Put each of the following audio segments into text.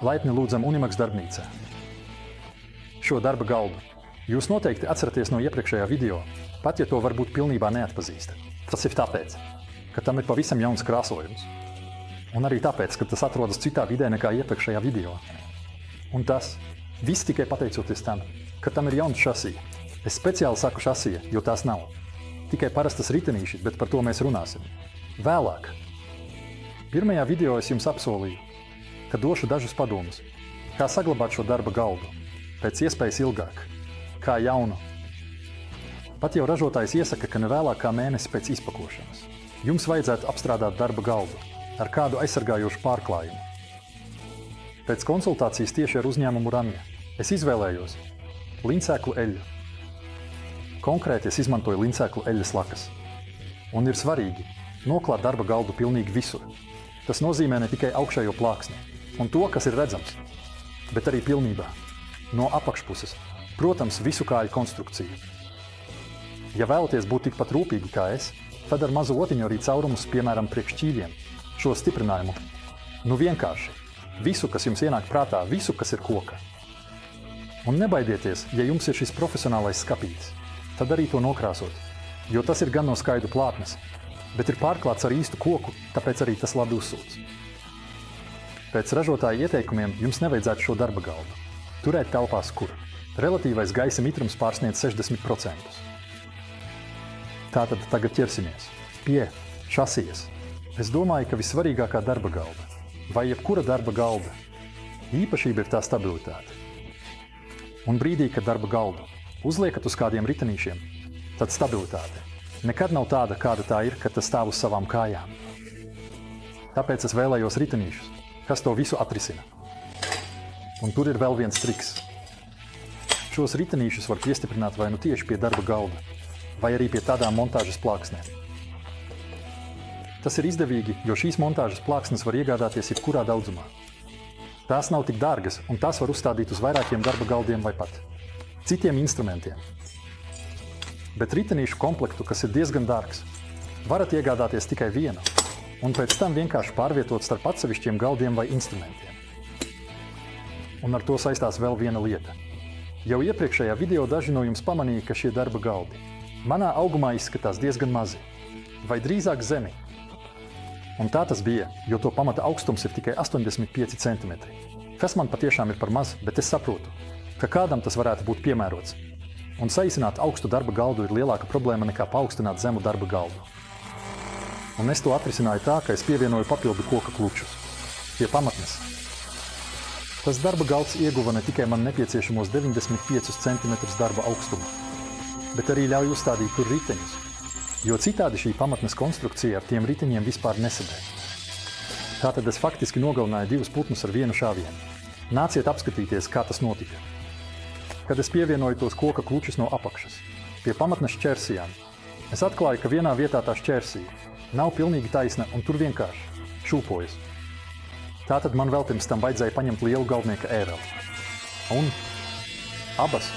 Laipni lūdzam Unimax darbnīcā. Šo darba galdu jūs noteikti atceraties no iepriekšējā video, pat ja to varbūt pilnībā neatpazīstat. Tas ir tāpēc, ka tam ir pavisam jauns krāsojums. Un arī tāpēc, ka tas atrodas citā vidē nekā iepriekšējā video. Un tas viss tikai pateicoties tam, ka tam ir jauns šasija. Es speciāli saku šasija, jo tās nav. Tikai parastas ritenīši, bet par to mēs runāsim. Vēlāk. Pirmajā video es jums apsolīju, ka došu dažus padomus, kā saglabāt šo darba galdu pēc iespējas ilgāk, kā jaunu. Pat jau ražotājs iesaka, ka ne vēlāk kā mēnesi pēc izpakošanas. Jums vajadzētu apstrādāt darba galdu ar kādu aizsargājošu pārklājumu. Pēc konsultācijas tieši ar uzņēmumu Ramja es izvēlējos lincēklu eļļu. Konkrēti es izmantoju lincēklu eļļas lakas. Un ir svarīgi noklāt darba galdu pilnīgi visur. Tas nozīmē ne tikai augšējo plāksni un to, kas ir redzams, bet arī pilnībā, no apakšpuses, protams, visu kāju konstrukciju. Ja vēlaties būt tikpat rūpīgi kā es, tad ar mazu otiņu arī caurumus, piemēram, priekš ķīļiem, šo stiprinājumu. Nu vienkārši, visu, kas jums ienāk prātā, visu, kas ir koka. Un nebaidieties, ja jums ir šis profesionālais skapītis, tad arī to nokrāsot, jo tas ir gan no skaidru plātnes, bet ir pārklāts ar īstu koku, tāpēc arī tas labi uzsūc. Pēc ražotāja ieteikumiem jums nevajadzētu šo darba galdu turēt telpās, kur relatīvais gaisa mitrums pārsniedz 60%. Tātad tagad ķersimies pie šasijas. Es domāju, ka vissvarīgākā darba galda, vai jebkura darba galda, īpašība ir tā stabilitāte. Un brīdī, kad darba galdu uzliekat uz kādiem ritenīšiem, tad stabilitāte nekad nav tāda, kāda tā ir, kad tas stāv uz savām kājām. Tāpēc es vēlējos ritenīšus, kas to visu atrisina. Un tur ir vēl viens triks. Šos ritenīšus var piestiprināt vai nu tieši pie darba galda, vai arī pie tādām montāžas plāksnēm. Tas ir izdevīgi, jo šīs montāžas plāksnes var iegādāties jebkurā daudzumā. Tās nav tik dārgas, un tās var uzstādīt uz vairākiem darba galdiem vai pat citiem instrumentiem. Bet ritenīšu komplektu, kas ir diezgan dārgs, varat iegādāties tikai vienu, un pēc tam vienkārši pārvietot starp atsevišķiem galdiem vai instrumentiem. Un ar to saistās vēl viena lieta. Jau iepriekšējā video daži no jums pamanīja, ka šie darba galdi manā augumā izskatās diezgan mazi, vai drīzāk zemi. Un tā tas bija, jo to pamata augstums ir tikai 85 cm. Tas man patiešām ir par maz, bet es saprotu, ka kādam tas varētu būt piemērots. Un saīsināt augstu darba galdu ir lielāka problēma nekā paaugstināt zemu darba galdu. Un es to atrisināju tā, ka es pievienoju papildu koka klučus pie pamatnes. Tas darba galds ieguva ne tikai man nepieciešamos 95 cm darba augstumu, bet arī ļauj uzstādīt tur riteņus, jo citādi šī pamatnes konstrukcija ar tiem riteņiem vispār nesedē. Tātad es faktiski nogalināju divus putnus ar vienu šāvienu. Nāciet apskatīties, kā tas notika. Kad es pievienoju tos koka klučus no apakšas, pie pamatnes šķērsijām, es atklāju, ka vienā vietā tā šķērsija nav pilnīgi taisna un tur vienkārši šūpojas. Tātad man vēl pirms tam vajadzēja paņemt lielu galdnieka ēreli. Un abas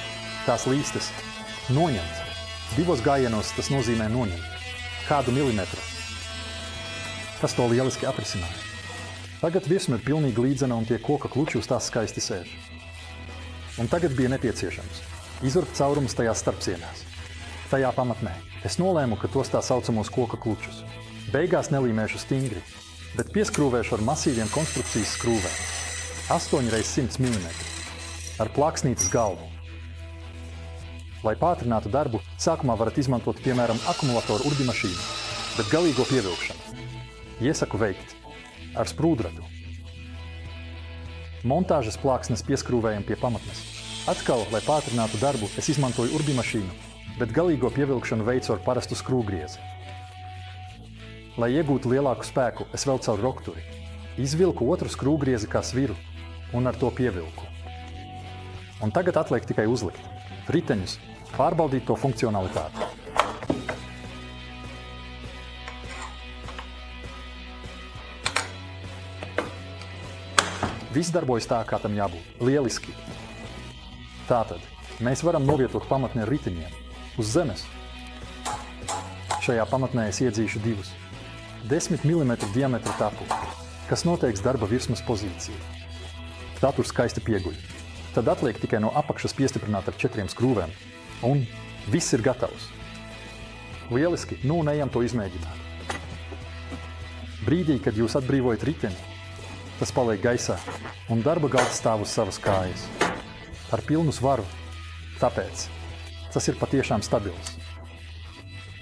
tās līstes noņemt. Divos gājienos tas nozīmē noņemt kādu milimetru. Tas to lieliski atrisināja. Tagad virsma ir pilnīgi līdzena un tie koka kluči uz tās skaisti sēž. Un tagad bija nepieciešams izurbt caurumus tajās starpsienās. Tajā pamatnē es nolēmu, ka tos tā saucamos koka klučus beigās nelīmēšu stingri, bet pieskrūvēšu ar masīviem konstrukcijas skrūvēm 8x100 mm ar plāksnītes galvu. Lai pātrinātu darbu, sākumā varat izmantot, piemēram, akumulatoru urbimašīnu, bet galīgo pievilkšanu iesaku veikt ar sprūdratu. Montāžas plāksnes pieskrūvējam pie pamatnes. Atkal, lai pātrinātu darbu, es izmantoju urbimašīnu, bet galīgo pievilkšanu veicu ar parastu skrūvgriezi. Lai iegūtu lielāku spēku, es velcu caur rokturi. Izvilku otru skrūvgriezi kā sviru un ar to pievilku. Un tagad atliek tikai uzlikt riteņus, pārbaudīt to funkcionalitāti. Viss darbojas tā, kā tam jābūt. Lieliski. Tātad mēs varam novietot pamatni ar riteņiem uz zemes. Šajā pamatnē es iedzīšu divus 10 mm diametra tapu, kas noteiks darba virsmas pozīciju. Tā tur skaisti pieguļ. Tad atliek tikai no apakšas piestiprināt ar 4 skrūvēm. Un viss ir gatavs. Lieliski, nu un ejam to izmēģināt. Brīdī, kad jūs atbrīvojat riteni, tas paliek gaisā un darba galds stāv uz savas kājas. Ar pilnu svaru, tāpēc tas ir patiešām stabils.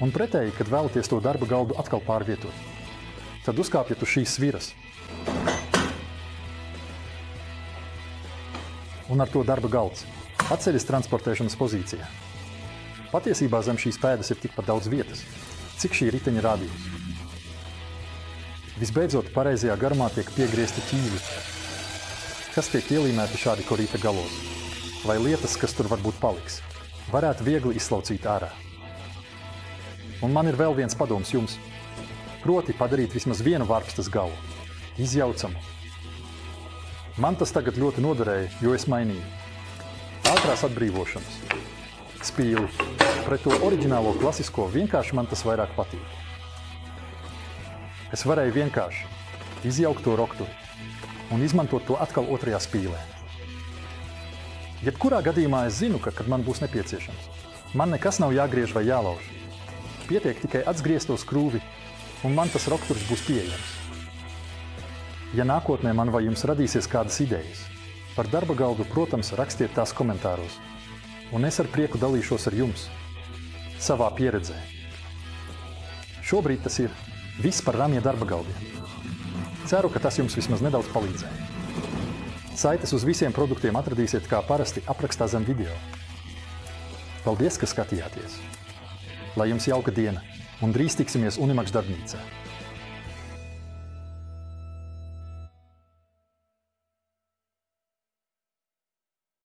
Un pretēji, kad vēlaties to darba galdu atkal pārvietot, tad uzkāpjat uz šīs sviras. Un ar to darba galds atceļas transportēšanas pozīcijā. Patiesībā zem šīs pēdas ir tikpat daudz vietas, cik šī riteņa rādījus. Visbeidzot, pareizajā garumā tiek piegriezti ķīļi, kas tiek ielīmēti šādi korīta galos, vai lietas, kas tur varbūt paliks, varētu viegli izslaucīt ārā. Un man ir vēl viens padoms jums, proti padarīt vismaz vienu varpstas galu, izjaucamu. Man tas tagad ļoti noderēja, jo es mainīju. Ātrās atbrīvošanas, spīli, pret to oriģinālo klasisko vienkārši man tas vairāk patīk. Es varēju vienkārši izjaukt to rokturi un izmantot to atkal otrajā spīlē. Jebkurā gadījumā es zinu, ka, kad man būs nepieciešams, man nekas nav jāgriež vai jālauž. Pietiek tikai atgriezt to skrūvi, un man tas rokturis būs pieejams. Ja nākotnē man vai jums radīsies kādas idejas par darba galdu, protams, rakstiet tās komentāros, un es ar prieku dalīšos ar jums savā pieredzē. Šobrīd tas ir viss par ramie darba galdiem. Ceru, ka tas jums vismaz nedaudz palīdzēja. Saites uz visiem produktiem atradīsiet kā parasti aprakstā zem video. Paldies, ka skatījāties! Lai jums jauka diena un drīz tiksimies Unimax darbnīcā!